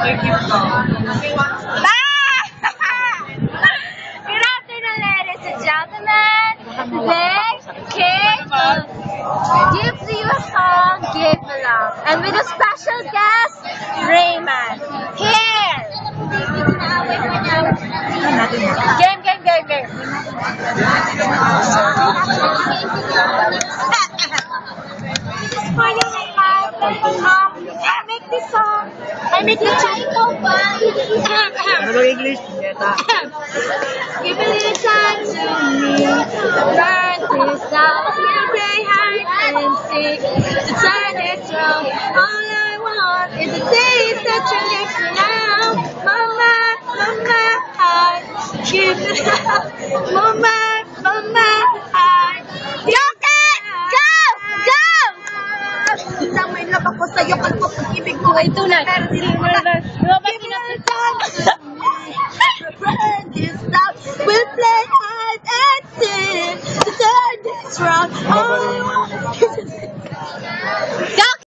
Good afternoon, ladies and gentlemen. Today, King will give to you a song, Give Me Love. And with a special guest, Raymond. Here! Game. Morning, Raymond. I make this song. I make the tune. Ano ba English? Give a little time to me to burn this out. We'll play hide and seek to turn it round. All I want is a taste that you lips now. Mama, heart, give me love. Mama, heart. Rocket! Go! Isang may love ako sa'yo, kalmo pag-ibig ko ay tunay. Pero di mo na. Give me a little time to burn this out. We'll play hide and seek to turn this round. All I